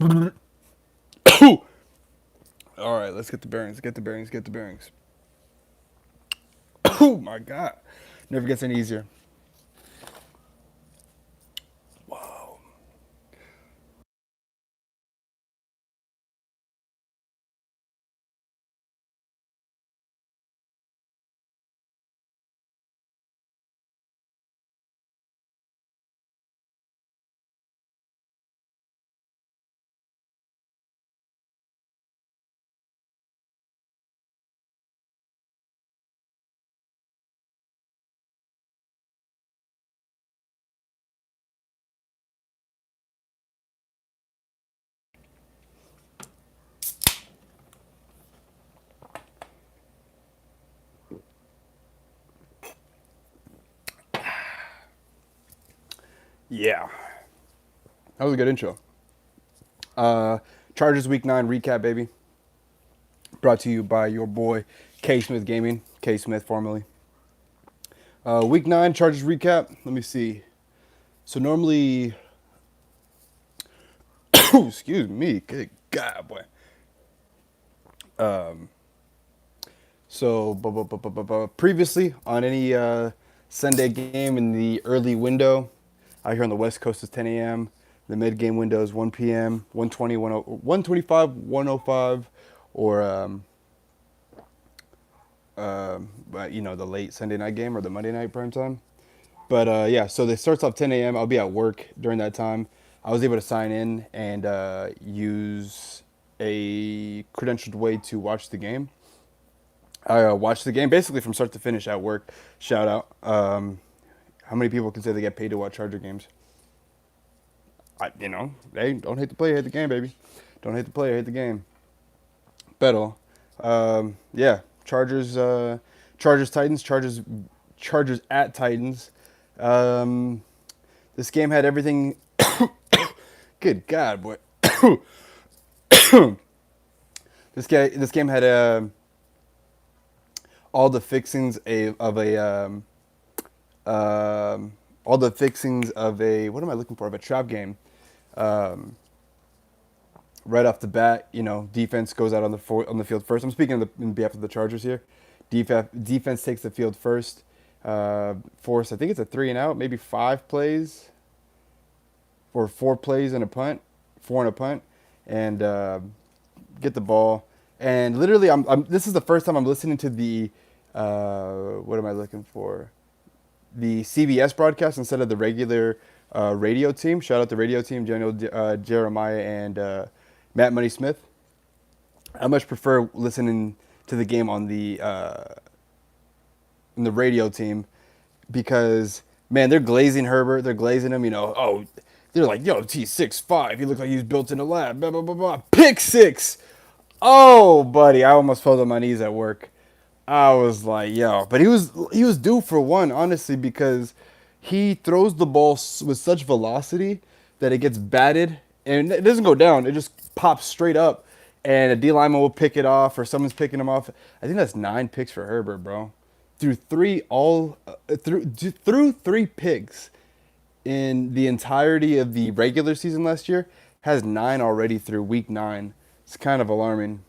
All right, let's get the bearings. Get the bearings. Get the bearings. Oh my god, never gets any easier. Yeah, that was a good intro. Uh, Chargers Week 9 recap, baby. Brought to you by your boy K Smith Gaming, K Smith formerly. Week 9 Chargers recap. Let me see. So normally, excuse me, good God, boy. So previously on any Sunday game in the early window, out here on the West Coast is 10 a.m. The mid game window is 1 p.m. 120, 125, 105, or but you know the late Sunday night game or the Monday night prime time. But yeah, so it starts off 10 a.m. I'll be at work during that time. I was able to sign in and use a credentialed way to watch the game. I watched the game basically from start to finish at work. Shout out. How many people can say they get paid to watch Charger games? Hey, don't hate the player, hate the game, baby. Don't hate the player, hate the game. Pero, yeah, Chargers, Chargers, Titans, Chargers at Titans. Um, this game had everything. Good God, boy. This game had all the fixings of a all the fixings of a what am I looking for of a trap game. Um, right off the bat, defense goes out on the field first. I'm speaking in behalf of the Chargers here. Defense takes the field first. Force, I think it's a 3 and out, maybe 5 plays or 4 plays and a punt, 4 and a punt, and get the ball. And literally, this is the first time I'm listening to the what am I looking for? The CBS broadcast instead of the regular radio team. Shout out the radio team, Jeremiah and Matt Money Smith. I much prefer listening to the game on the radio team because man, they're glazing Herbert. They're glazing him. They're like, yo, he's 6'5". He looks like he's built in a lab. Blah blah blah blah. Pick six. Oh, buddy, I almost fell on my knees at work. I was like, yo, but he was due for one, honestly, because he throws the ball with such velocity that it gets batted and it doesn't go down. It just pops straight up, and a D lineman will pick it off, or someone's picking him off. I think that's 9 picks for Herbert, bro. Through 3 picks in the entirety of the regular season last year, has 9 already through week 9. It's kind of alarming.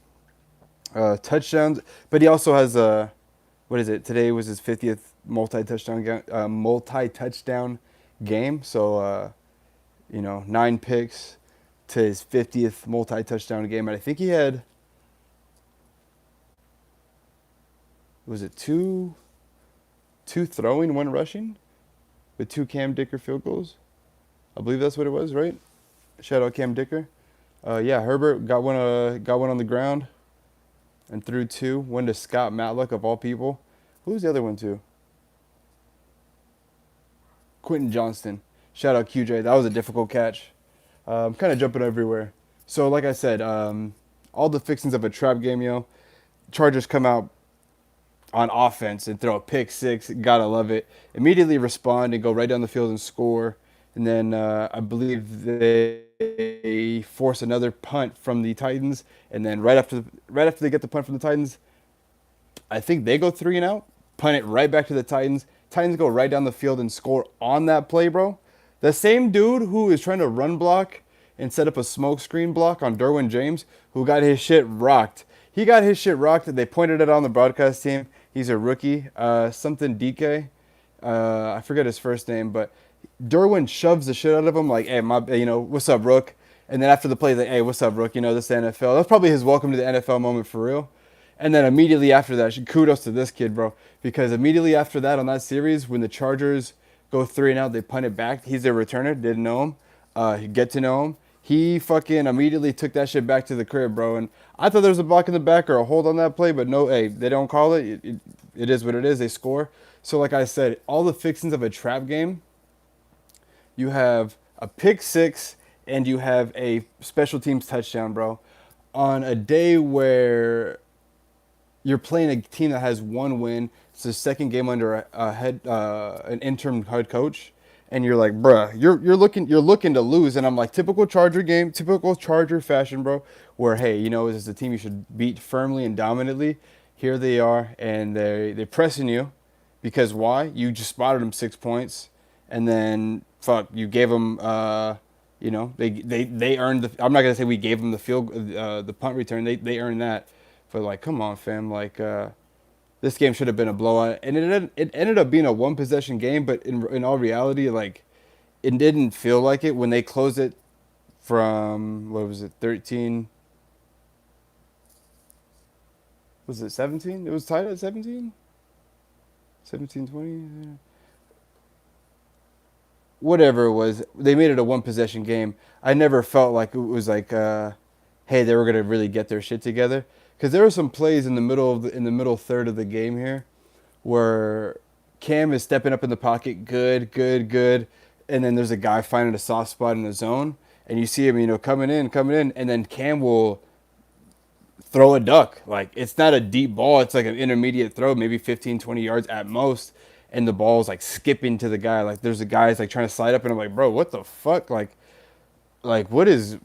Touchdowns, but he also has a what is it? Today was his 50th multi-touchdown game. So 9 picks to his 50th multi-touchdown game, and I think he had was it two throwing, one rushing, with 2 Cam Dicker field goals. I believe that's what it was, right? Shout out Cam Dicker. Yeah, Herbert got one on the ground and threw two. One to Scott Matlock of all people. Who's the other one to? Quentin Johnston. Shout out QJ. That was a difficult catch. I'm kind of jumping everywhere. So like I said, all the fixings of a trap game, Chargers come out on offense and throw a pick six. Gotta love it. Immediately respond and go right down the field and score. And then I believe they force another punt from the Titans. And then right after they get the punt from the Titans, I think they go 3 and out, punt it right back to the Titans. Titans go right down the field and score on that play, bro. The same dude who is trying to run block and set up a smoke screen block on Derwin James, who got his shit rocked. He got his shit rocked. They pointed it on the broadcast team. He's a rookie, something DK. I forget his first name, but Derwin shoves the shit out of him like, "Hey, what's up, Rook?" And then after the play, like, "Hey, what's up, Rook? This is the NFL." That's probably his welcome to the NFL moment for real. And then immediately after that, kudos to this kid, bro, because immediately after that on that series, when the Chargers go 3-0, they punt it back. He's their returner. Didn't know him. Get to know him. He fucking immediately took that shit back to the crib, bro. And I thought there was a block in the back or a hold on that play, but no, hey, they don't call it. It is what it is. They score. So, like I said, all the fixings of a trap game, you have a pick six and you have a special teams touchdown, bro. On a day where you're playing a team that has one win, it's the second game under an interim head coach, and you're like, bruh, you're looking to lose, and I'm like, typical Charger game, typical Charger fashion, bro. Where hey, this is a team you should beat firmly and dominantly. Here they are, and they're pressing you, because why? You just spotted them 6 points, and then fuck, you gave them. They earned the. I'm not gonna say we gave them the punt return. They earned that, but like, come on, fam, like. This game should have been a blowout, and it ended up being a one possession game. But in all reality, like it didn't feel like it when they closed it from what was it 13? Was it 17? It was tied at 17, 17-20, whatever it was. They made it a one possession game. I never felt like it was like, hey, they were gonna really get their shit together, because there were some plays in the middle third of the game here where Cam is stepping up in the pocket, good, and then there's a guy finding a soft spot in the zone, and you see him, coming in, and then Cam will throw a duck. Like, it's not a deep ball, it's like an intermediate throw, maybe 15, 20 yards at most, and the ball's like skipping to the guy. Like, there's a guy's like trying to slide up, and I'm like, bro, what the fuck? Like what is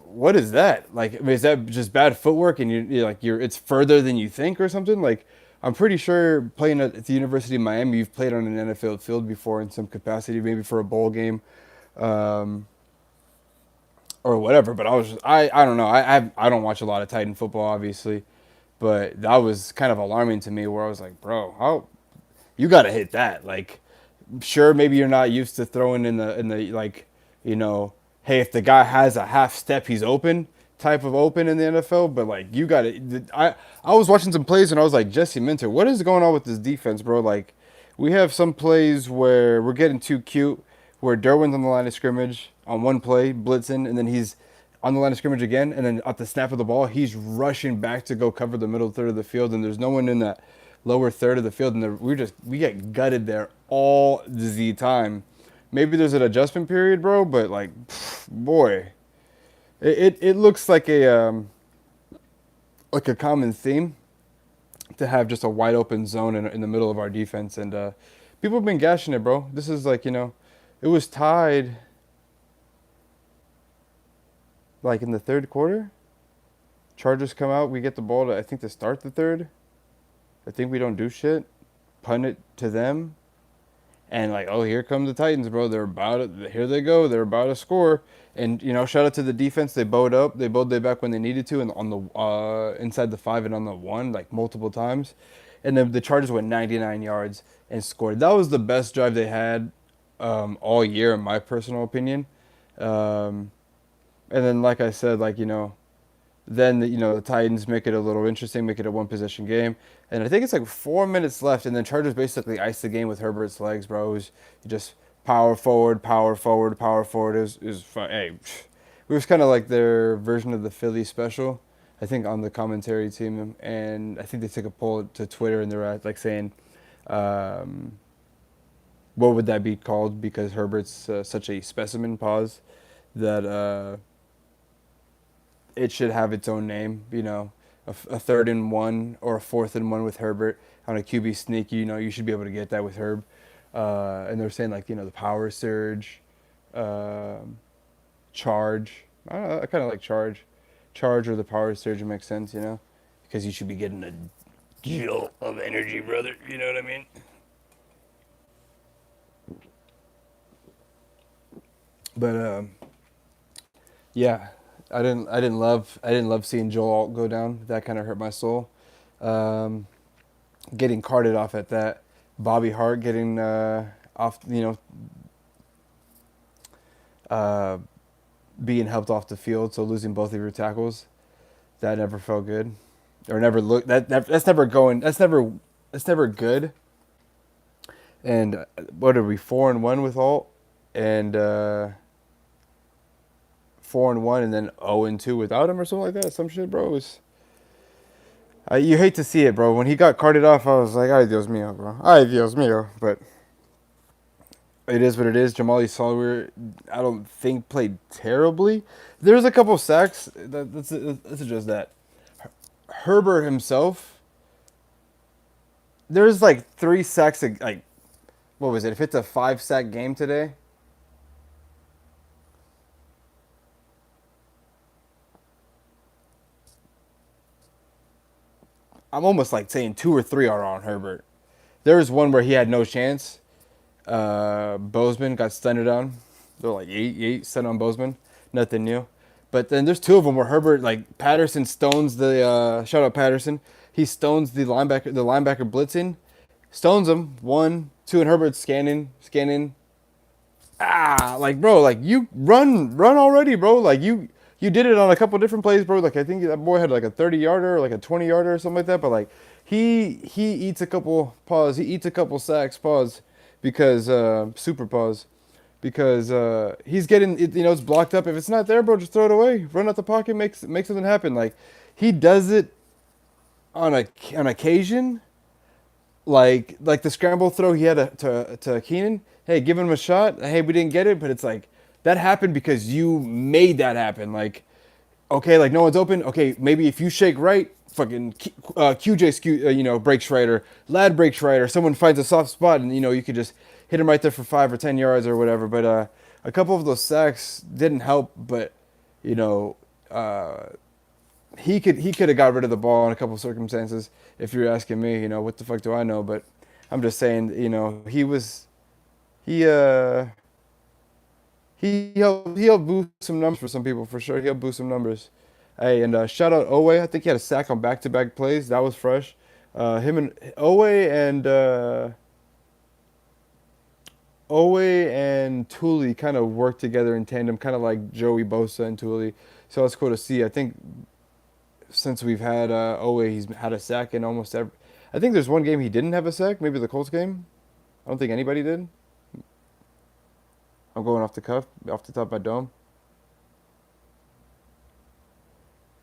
that? Like, I mean, is that just bad footwork and you're it's further than you think or something? Like, I'm pretty sure playing at the University of Miami, you've played on an NFL field before in some capacity, maybe for a bowl game, um, or whatever. But I don't know. I don't watch a lot of Titan football, obviously, but that was kind of alarming to me, where I was like, bro, how you got to hit that? Like, sure, maybe you're not used to throwing in the like, you know, hey, if the guy has a half step, he's open type of open in the NFL. But like, you got to. I was watching some plays and I was like, Jesse Minter, what is going on with this defense, bro? Like, we have some plays where we're getting too cute, where Derwin's on the line of scrimmage on one play, blitzing, and then he's on the line of scrimmage again, and then at the snap of the ball, he's rushing back to go cover the middle third of the field, and there's no one in that lower third of the field, and we get gutted there all the time. Maybe there's an adjustment period, bro, but like, boy, it looks like a common theme to have just a wide open zone in the middle of our defense, and people have been gashing it, bro. This is like, it was tied like in the third quarter. Chargers come out, we get the ball I think to start the third. I think we don't do shit. Punt it to them. And like, oh, here come the Titans, bro. They're about it. Here they go. They're about to score. And shout out to the defense. They bowed up. They bowed their back when they needed to, and on the inside the 5 and on the 1, like multiple times. And then the Chargers went 99 yards and scored. That was the best drive they had all year, in my personal opinion. And then, like I said, like, then the Titans make it a little interesting, make it a one possession game, and I think it's like 4 minutes left, and then Chargers basically ice the game with Herbert's legs, bro. It was just power forward, power forward, power forward. It was fun. Hey, it was kind of like their version of the Philly special, I think, on the commentary team, and I think they took a poll to Twitter, and they're like saying, what would that be called, because Herbert's such a specimen, pause, that it should have its own name, a 3rd and 1 or a 4th and 1 with Herbert on a QB sneak. You should be able to get that with Herb. And they're saying, like, the power surge, charge. I don't know, I kind of like charge or the power surge. It makes sense, because you should be getting a jolt of energy, brother. You know what I mean? But yeah, I didn't love seeing Joel Alt go down. That kind of hurt my soul. Um, Getting carted off at that. Bobby Hart getting off, uh, being helped off the field, so losing both of your tackles. That never felt good, or never looked. That's never going. That's never good. And what are we 4-1 with Alt, and 4-1, and then 0-2 without him or something like that. Some shit, bro. It was, you hate to see it, bro. When he got carted off, I was like, "Ay Dios mío, bro. Ay Dios mío." But it is what it is. Jamali Sawyer, I don't think played terribly. There's a couple sacks. That's just that. Herbert himself, there's like 3 sacks. Like, what was it? If it's a 5-sack game today, I'm almost like saying 2 or 3 are on Herbert. There was one where he had no chance. Bozeman got stunned on. They're like eight stunned on Bozeman. Nothing new. But then there's 2 of them where Herbert, like Patterson stones the shout out Patterson. He stones the linebacker blitzing, stones him 1, 2, and Herbert scanning. Like bro, like you run already, bro. Like you did it on a couple different plays, bro. Like I think that boy had like a 30-yarder or like a 20-yarder or something like that. But like he eats a couple pause. He eats a couple sacks pause because super pause because he's getting it, it's blocked up. If it's not there, bro, just throw it away. Run out the pocket, make something happen. Like he does it on occasion, like the scramble throw he had to Keenan. Hey, give him a shot. Hey, we didn't get it, but it's like that happened because you made that happen. Like, okay, like no one's open. Okay, maybe if you shake right, fucking breaks right, or Lad breaks right, or someone finds a soft spot, and you could just hit him right there for 5 or 10 yards or whatever. But a couple of those sacks didn't help, but you know. He could have got rid of the ball in a couple of circumstances. If you're asking me, what the fuck do I know? But I'm just saying, he he helped boost some numbers for some people for sure. He'll boost some numbers. Hey, and shout out Owe. I think he had a sack on back-to-back plays. That was fresh. Him and Owe and Thule kind of work together in tandem, kind of like Joey Bosa and Thule. So that's cool to see. I think since we've had Owe, he's had a sack in almost every. I think there's one game he didn't have a sack. Maybe the Colts game. I don't think anybody did. I'm going off the cuff, off the top of my dome.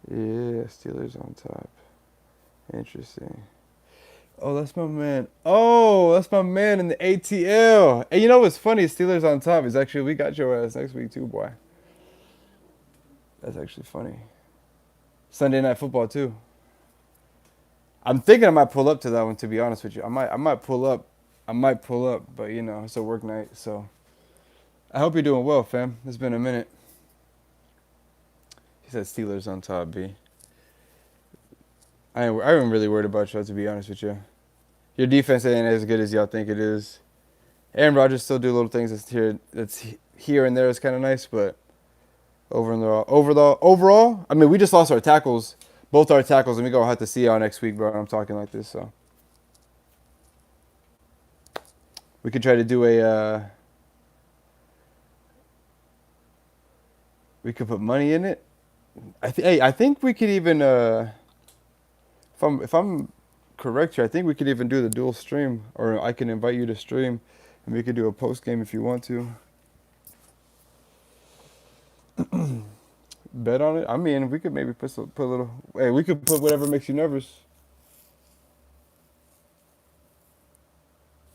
Yeah, Steelers on top. Interesting. Oh, that's my man. Oh, that's my man in the ATL. And you know what's funny? Steelers on top is actually we got your ass next week too, boy. That's actually funny. Sunday Night Football too. I'm thinking I might pull up to that one. To be honest with you, I might pull up. I might pull up, but it's a work night, so I hope you're doing well, fam. It's been a minute. He said Steelers on top, B. I ain't really worried about y'all, to be honest with you. Your defense ain't as good as y'all think it is. Aaron Rodgers still do little things that's here and there. It's kind of nice, but overall, I mean, we just lost our tackles, both our tackles, and we gonna have to see y'all next week, bro. I'm talking like this, so we could try to do we could put money in it. I think we could even if I'm correct here, I think we could even do the dual stream, or I can invite you to stream, and we could do a post game if you want to. Bet on it. I mean, we could maybe put a little. Hey, we could put whatever makes you nervous.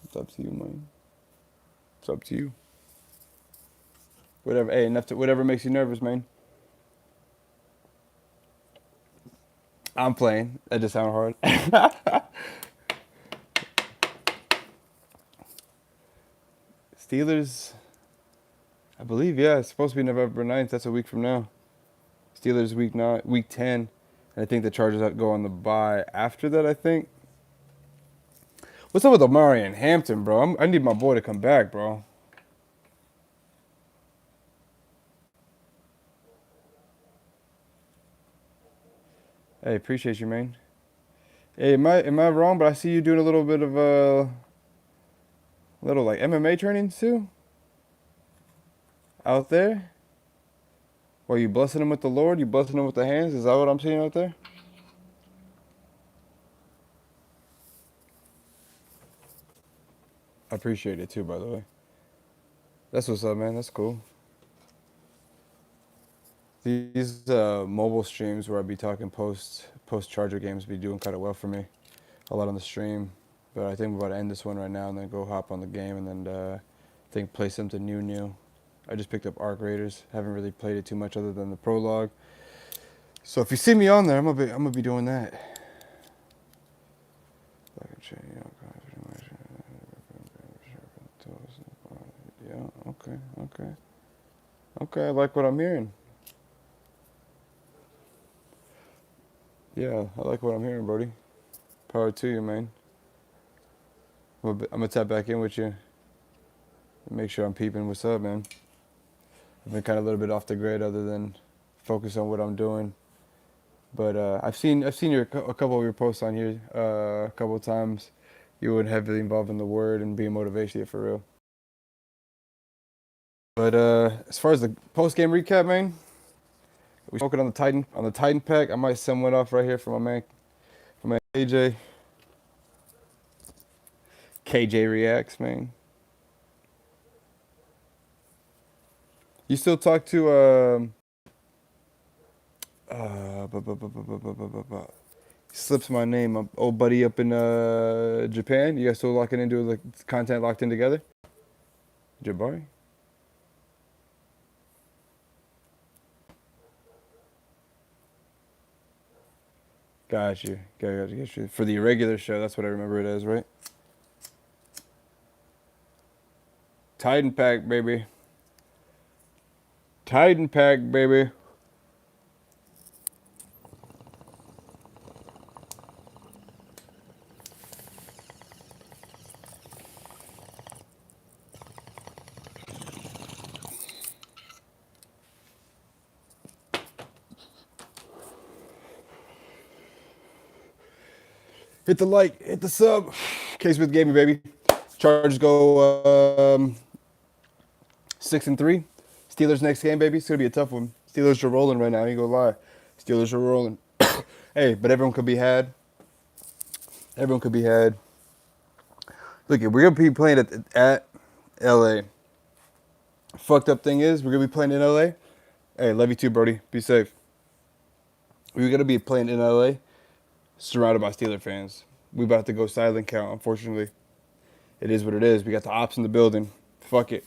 It's up to you, man. It's up to you. Whatever. Hey, enough to whatever makes you nervous, man. I'm playing. That just sounded hard. Steelers. I believe, yeah, it's supposed to be November 9th. That's a week from now. Steelers week 10. And I think the Chargers go on the bye after that, I think. What's up with Omari and Hampton, bro? I need my boy to come back, bro. Hey, appreciate you, man. Hey, am I wrong? But I see you doing a little bit of little like MMA training too out there. Well, you blessing them with the Lord? You blessing them with the hands? Is that what I'm seeing out there? I appreciate it too, by the way. That's what's up, man. That's cool. These mobile streams where I be talking post Charger games be doing kind of well for me. A lot on the stream, but I think we're about to end this one right now and then go hop on the game and then I think play something new. I just picked up Arc Raiders. Haven't really played it too much other than the prologue. So if you see me on there, I'm gonna be doing that. Yeah. Okay. Okay. Okay. I like what I'm hearing. Yeah, I like what I'm hearing, Brody. Power to you, man. I'm gonna tap back in with you and make sure I'm peeping what's up, man. I've been kind of a little bit off the grid, other than focus on what I'm doing. But I've seen a couple of your posts on here a couple of times. You were heavily involved in the word and being motivation for real. But as far as the post game recap, man, we smoking on the Titan pack. I might send one off right here for my KJ. KJ reacts, man. You still talk to slips my name. My old buddy up in Japan. You guys still locking into the content locked in together? Jabari. Got you. Got you. For the irregular show, that's what I remember it as, right? Titan pack, baby. Titan pack, baby. Hit the like, hit the sub. Case with gaming, baby. Chargers go 6-3. Steelers next game, baby. It's gonna be a tough one. Steelers are rolling right now. I ain't gonna lie. Steelers are rolling. Hey, but everyone could be had. Everyone could be had. Look, we're gonna be playing at LA. Fucked up thing is, we're gonna be playing in LA. Hey, love you too, Brody. Be safe. We're gonna be playing in LA, surrounded by Steeler fans. We about to go silent count. Unfortunately, it is what it is. We got the ops in the building. Fuck it.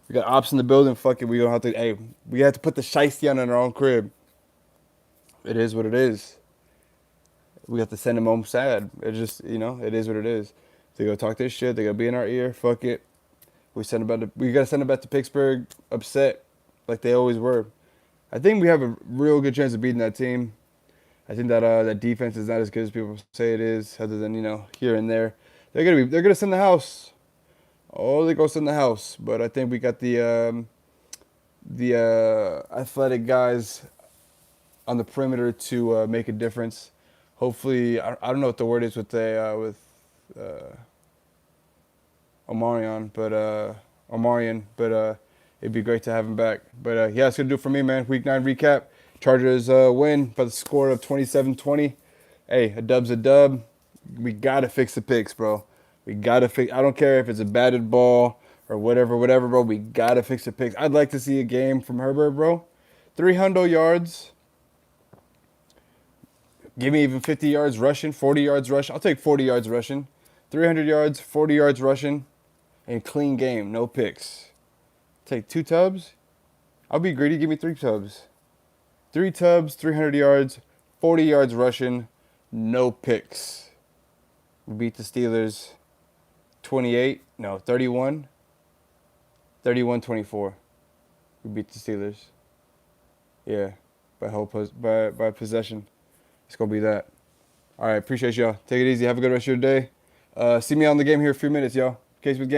We got ops in the building. Fuck it. We don't have to. Hey, we have to put the shiesty on in our own crib. It is what it is. We have to send them home sad. It just, it is what it is. They go talk this shit. They gotta be in our ear. Fuck it. We gotta send them back to Pittsburgh upset, like they always were. I think we have a real good chance of beating that team. I think that that defense is not as good as people say it is, other than here and there. They're gonna send the house. Oh, they go send the house. But I think we got the athletic guys on the perimeter to make a difference. Hopefully, I don't know what the word is with Omarion, but it'd be great to have him back. But yeah, it's gonna do it for me, man. Week 9 recap. Chargers win by the score of 27-20. Hey, a dub's a dub. We gotta fix the picks, bro. We gotta fix. I don't care if it's a batted ball or whatever, bro. We gotta fix the picks. I'd like to see a game from Herbert, bro. 300 yards. Give me even 50 yards rushing, 40 yards rushing. I'll take 40 yards rushing. 300 yards, 40 yards rushing, and clean game, no picks. Take 2 tubs. I'll be greedy. Give me 3 tubs. 3 tubs, 300 yards, 40 yards rushing, no picks. We beat the Steelers 31-24. We beat the Steelers. Yeah, by possession. It's going to be that. All right, appreciate y'all. Take it easy. Have a good rest of your day. See me on the game here in a few minutes, y'all. Case with Gaming.